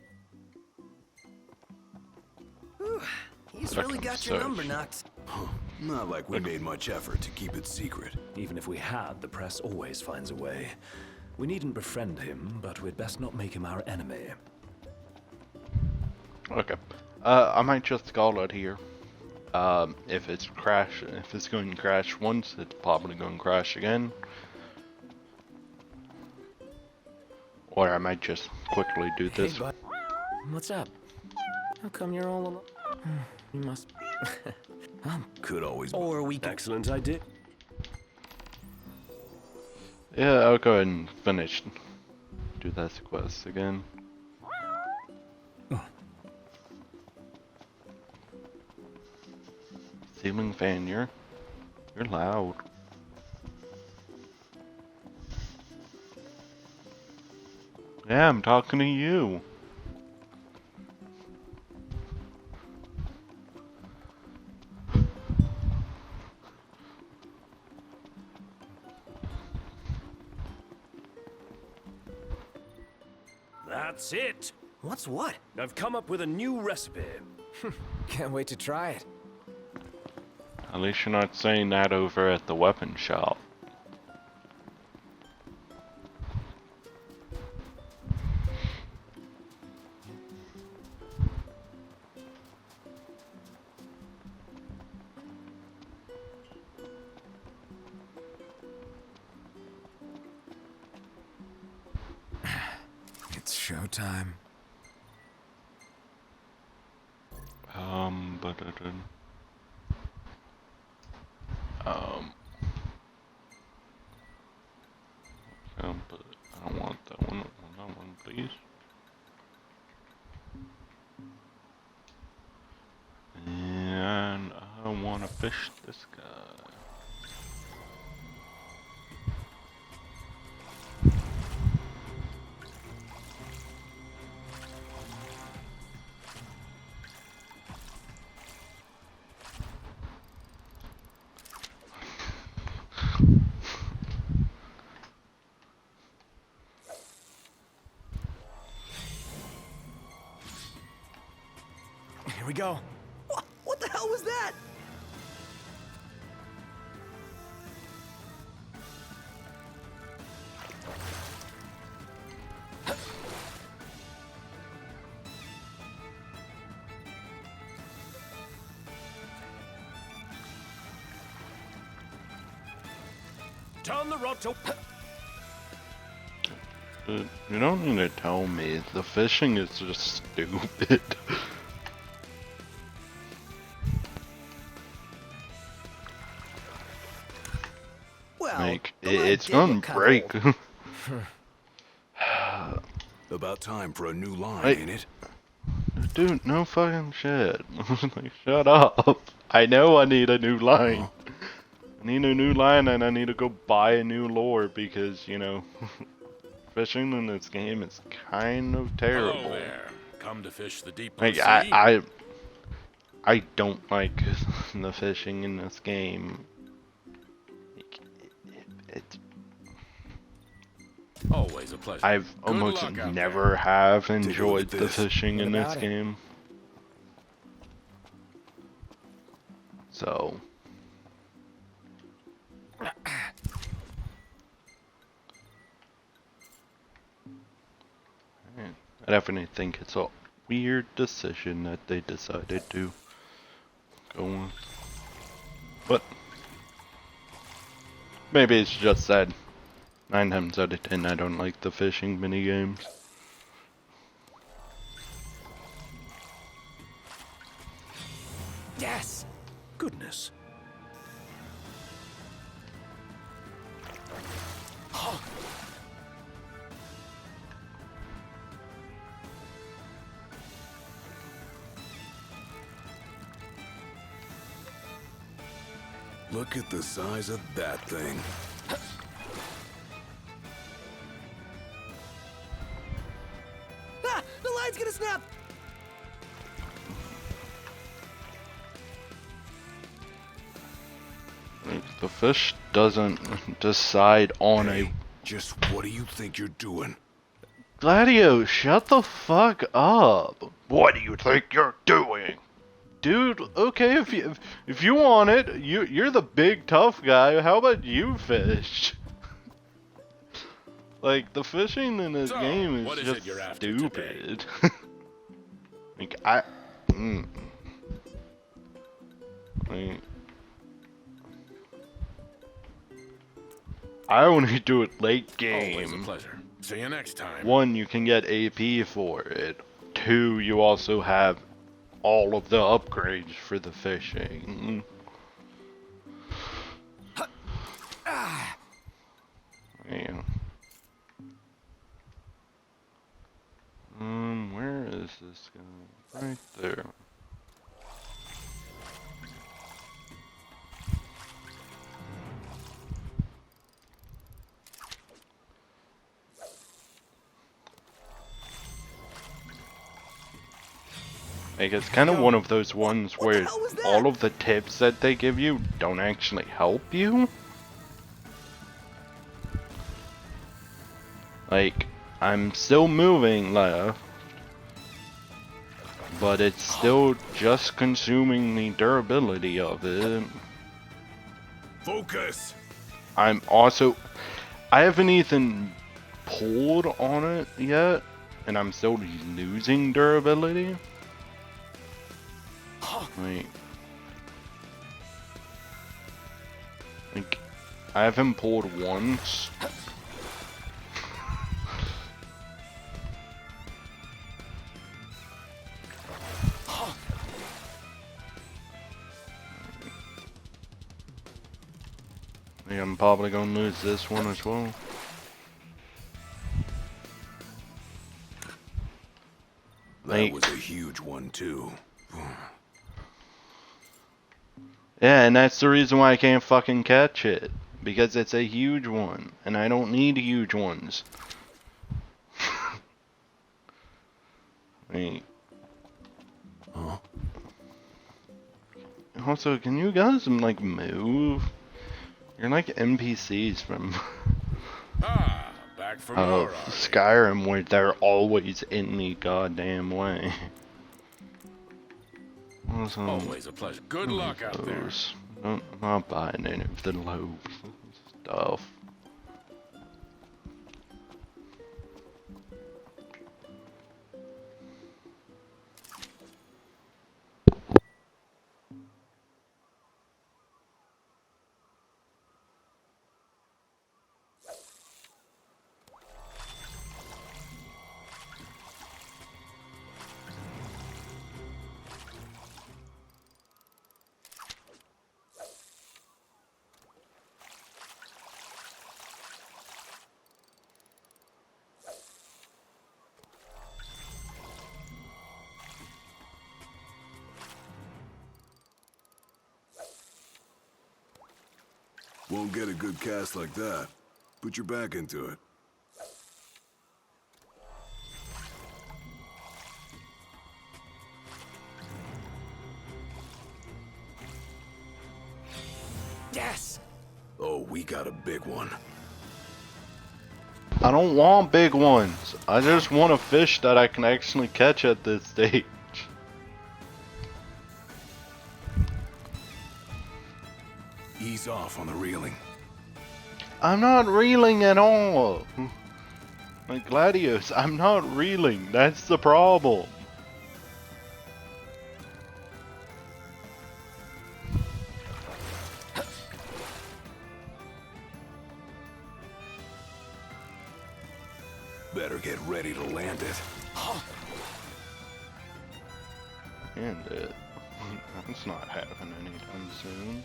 He's really got your number, Knox. Not like we made much effort to keep it secret. Even if we had, the press always finds a way. We needn't befriend him, but we'd best not make him our enemy. Okay. I might just call it here. If it's going to crash once, it's probably going to crash again. Or I might just quickly do this. Hey, bud. What's up? How come you're all alone? You must... Could always. Or we can... Excellent idea. Yeah, I'll go ahead and finish. Do that quest again. Ceiling fan, you're loud. Yeah, I'm talking to you. That's it! What's what? I've come up with a new recipe. Can't wait to try it. At least you're not saying that over at the weapon shop. It's showtime. But I don't want that one. That one, please. And I want to fish this guy. Here we go. What the hell was that? Turn the rod to... Dude, you don't need to tell me. The fishing is just stupid. Well, like, it's gonna break. About time for a new line, Hey. ain't it? Dude, no fucking shit. Like, shut up. I know I need a new line. I need a new line and I need to go buy a new lure because, you know, fishing in this game is kind of terrible. Hello there. Come to fish the deep Like, sea. I don't like the fishing in this game. It's Always a pleasure. I've Good almost luck out never have a look enjoyed at the this. fishing in What this about it? game. So I definitely think it's a weird decision that they decided to go with. But maybe it's just that 9 times out of 10 I don't like the fishing minigames. Yes! Goodness. Look at the size of that thing. Ah! The line's gonna snap! The fish doesn't decide on Hey, just what do you think you're doing? Gladio, shut the fuck up. What do you think you're doing? dude, okay, if you want it, you're the big tough guy. How about you fish? Like, the fishing in this game is just stupid. Like, like, I only do it late game. Always a pleasure. See you next time. 1, you can get AP for it. 2, you also have all of the upgrades for the fishing. Yeah. Where is this guy? Right there. Like, it's kind of one of those ones where all of the tips that they give you don't actually help you. Like, I'm still moving left, but it's still just consuming the durability of it. Focus! I haven't even pulled on it yet, and I'm still losing durability. Like, I haven't pulled once. Yeah, I'm probably gonna lose this one as well. That was a huge one too. Yeah, and that's the reason why I can't fucking catch it. Because it's a huge one, and I don't need huge ones. Wait. Also, can you guys, like, move? You're like NPCs from back for more, Skyrim, where they're always in the goddamn way. Always a pleasure. Good luck out there. I'm not buying any of the low stuff. Won't get a good cast like that. Put your back into it. Yes! Oh, we got a big one. I don't want big ones. I just want a fish that I can actually catch at this stage. Ease off on the reeling. I'm not reeling at all. Like Gladius, I'm not reeling. That's the problem. Better get ready to land it. And it. That's not happening anytime soon.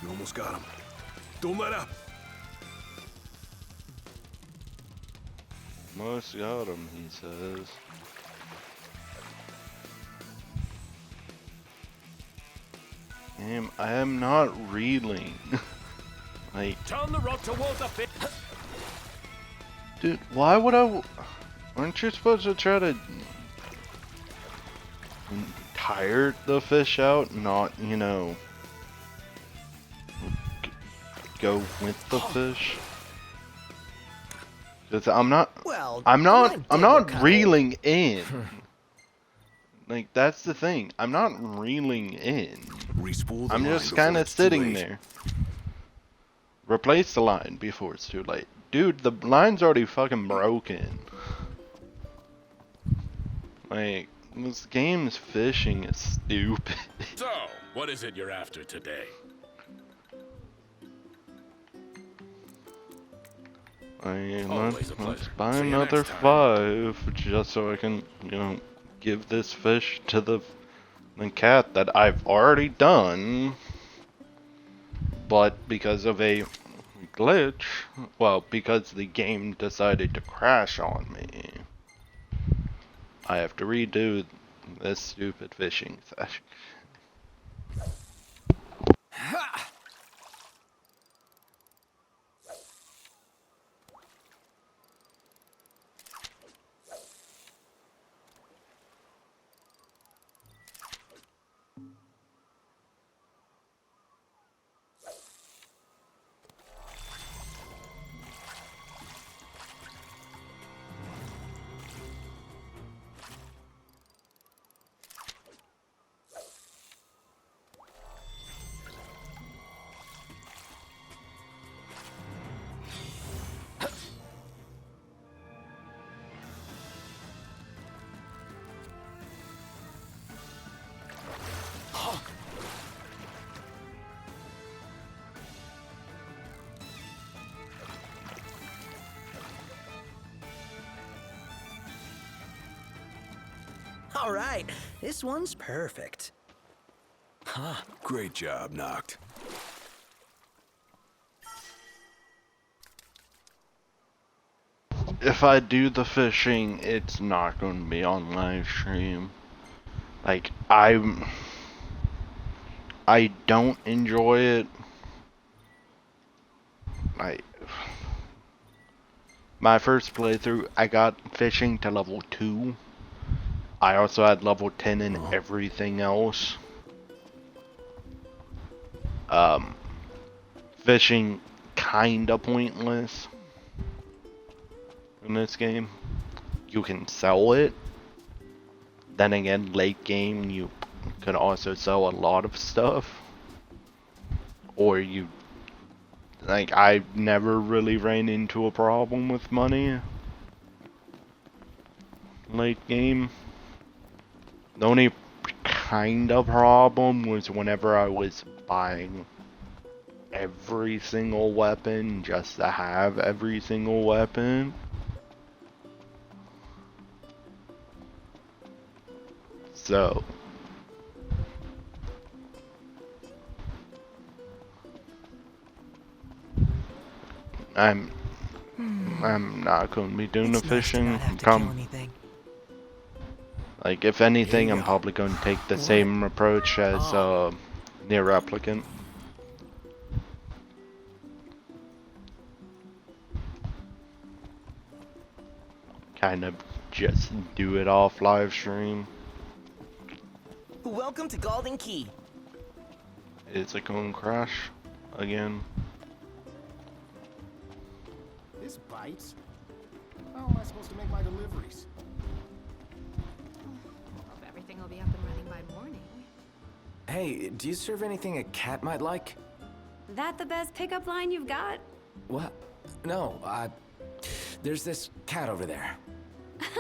You almost got him. Don't let up. Most got him, he says. I am not reeling. Like, turn the rod towards the fish. Dude, why would I? Aren't you supposed to try to tire the fish out, not, you know, go with the fish? Cause I'm not reeling in. Like, that's the thing. I'm not reeling in. Respool the I'm line just before kind of it's too sitting late. there. Replace the line before it's too late. Dude, the line's already fucking broken. Like, this game's fishing is stupid. So, what is it you're after today? Let's pleasure. buy See you another next time. 5 just so I can, give this fish to the cat that I've already done. But because of a glitch, well, because the game decided to crash on me, I have to redo this stupid fishing session. All right, this one's perfect. Huh. Great job, Noct. If I do the fishing, it's not going to be on live stream. Like, I don't enjoy it. My first playthrough, I got fishing to level 2. I also had level 10 in everything else. Fishing kinda pointless in this game. You can sell it. Then again, late game, you can also sell a lot of stuff. Or you... Like, I never really ran into a problem with money. Late game. The only kind of problem was whenever I was buying every single weapon just to have every single weapon. So I'm not going to be doing the fishing. Like, if anything, I'm probably going to take the same approach as Near Replicant. Kind of just do it off live stream. Welcome to Golden Key. Is it going to crash again? This bites. How am I supposed to make my deliveries? Hope everything will be up and running by morning. Hey, do you serve anything a cat might like? That the best pickup line you've got? What? No, there's this cat over there.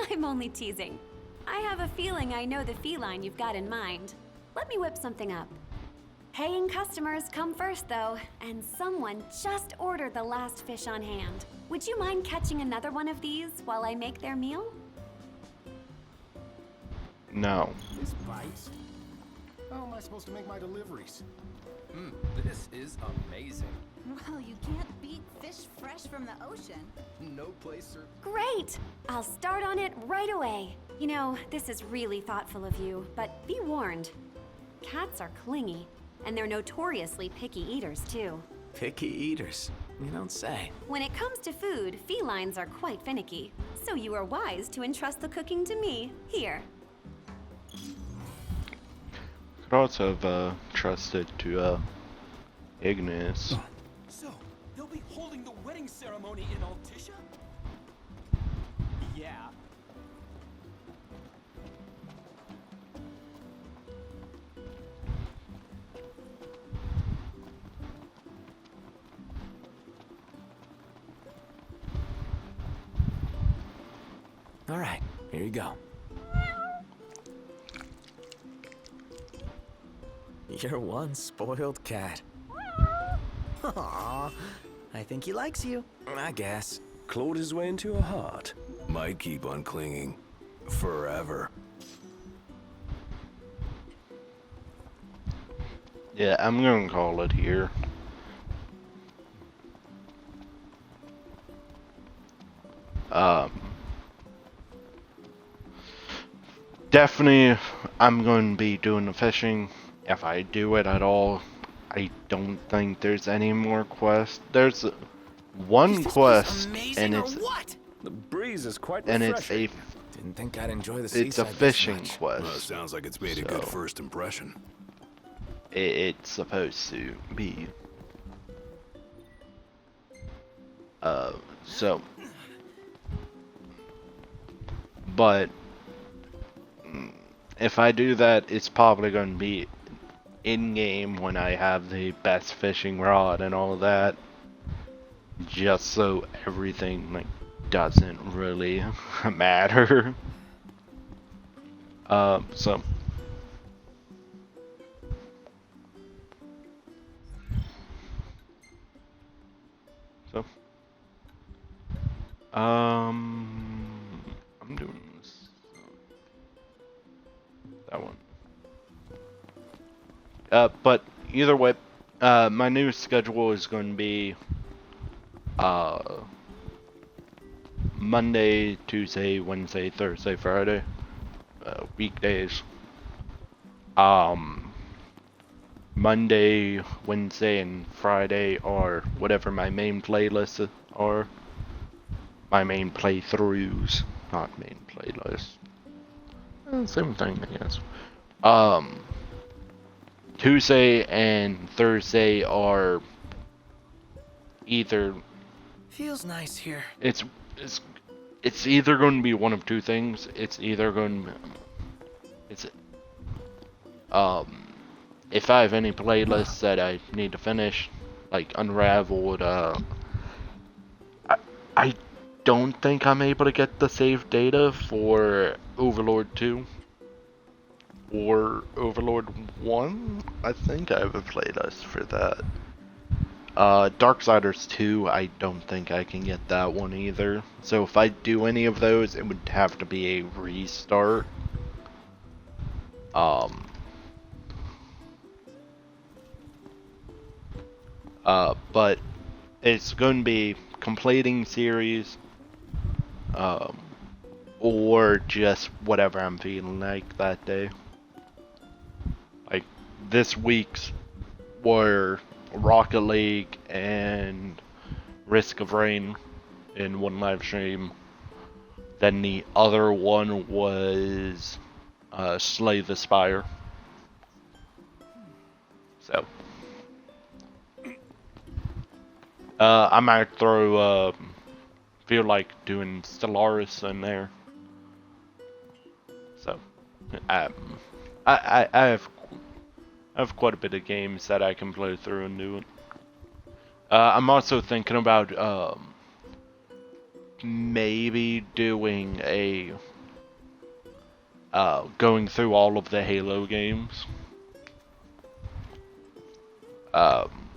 I'm only teasing. I have a feeling I know the feline you've got in mind. Let me whip something up. Paying customers come first, though, and someone just ordered the last fish on hand. Would you mind catching another one of these while I make their meal? No. This bites. How am I supposed to make my deliveries? This is amazing. Well, you can't beat fish fresh from the ocean. No place or... Great! I'll start on it right away. You know, this is really thoughtful of you, but be warned. Cats are clingy, and they're notoriously picky eaters, too. Picky eaters? You don't say. When it comes to food, felines are quite finicky, so you are wise to entrust the cooking to me. Here. Could also have trusted to Ignis. So, they'll be holding the wedding ceremony in Altissia? Yeah. All right, here you go. You're one spoiled cat. Aww, I think he likes you. I guess. Clawed his way into her heart. Might keep on clinging. Forever. Yeah, I'm gonna call it here. Definitely, I'm going to be doing the fishing. If I do it at all, I don't think there's any more quests. There's one quest, and it's The breeze is quite and refreshing. it's a Didn't think I'd enjoy the it's a seaside this fishing much. quest. Well, it sounds like it's made a good first impression. It's supposed to be. So, but if I do that, it's probably going to be in game when I have the best fishing rod and all that, just so everything like doesn't really matter. So. I'm doing this. That one. But either way, my new schedule is going to be Monday, Tuesday, Wednesday, Thursday, Friday, weekdays. Monday, Wednesday, and Friday are whatever my main playlists are. My main playthroughs, not main playlists. Same thing, I guess. Tuesday and Thursday are either. Feels nice here. It's either going to be one of two things. It's either going to. If I have any playlists that I need to finish, like Unraveled, I don't think I'm able to get the save data for Overlord 2 or Overlord 1. I think I have a playlist for that. Darksiders 2, I don't think I can get that one either. So if I do any of those, it would have to be a restart. But it's going to be completing series, or just whatever I'm feeling like that day. Like this week's were Rocket League and Risk of Rain in one live stream. Then the other one was Slay the Spire. So I might throw feel like doing Stellaris in there. So I have quite a bit of games that I can play through and do it. I'm also thinking about maybe doing a going through all of the Halo games.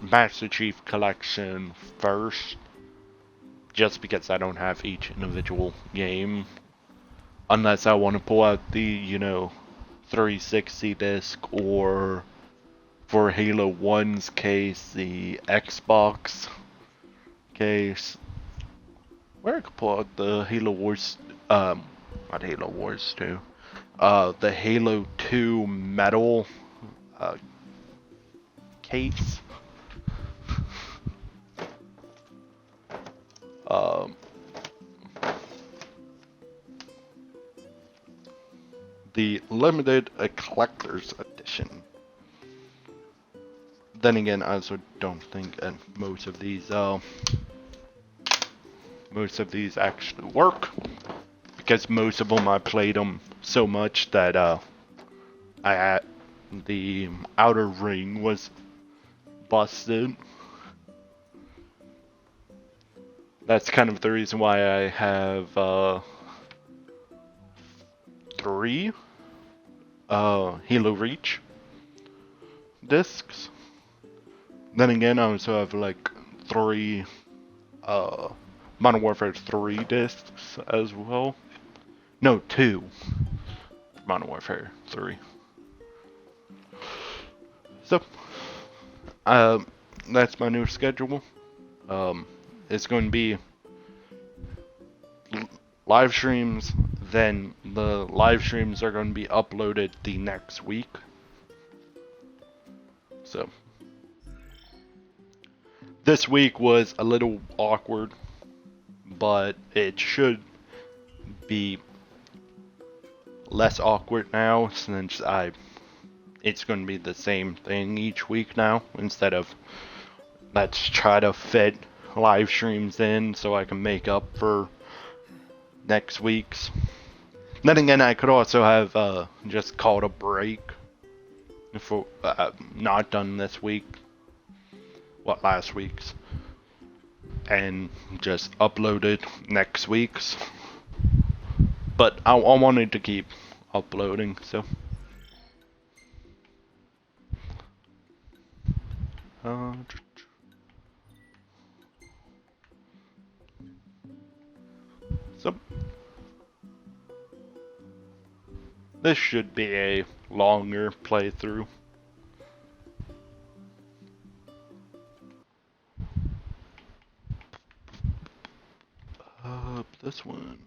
Master Chief Collection first, just because I don't have each individual game, unless I want to pull out the 360 disc, or for Halo 1's case, the Xbox case, where I could pull out the Halo Wars, not Halo Wars 2, the Halo 2 metal case. The limited collector's edition. Then again, I also don't think that most of these actually work, because most of them I played them so much that I had the outer ring was busted. That's kind of the reason why I have 3 Halo Reach discs. Then again, I also have like 3 Modern Warfare 3 discs as well. No, 2 Modern Warfare 3. So, that's my new schedule. It's going to be live streams, then the live streams are going to be uploaded the next week. So, this week was a little awkward, but it should be less awkward now since it's going to be the same thing each week now, instead of let's try to fit live streams in so I can make up for next week's. Then again, I could also have just called a break for not done this week, last week's, and just uploaded next week's. But I wanted to keep uploading, so. So, this should be a longer playthrough. This one.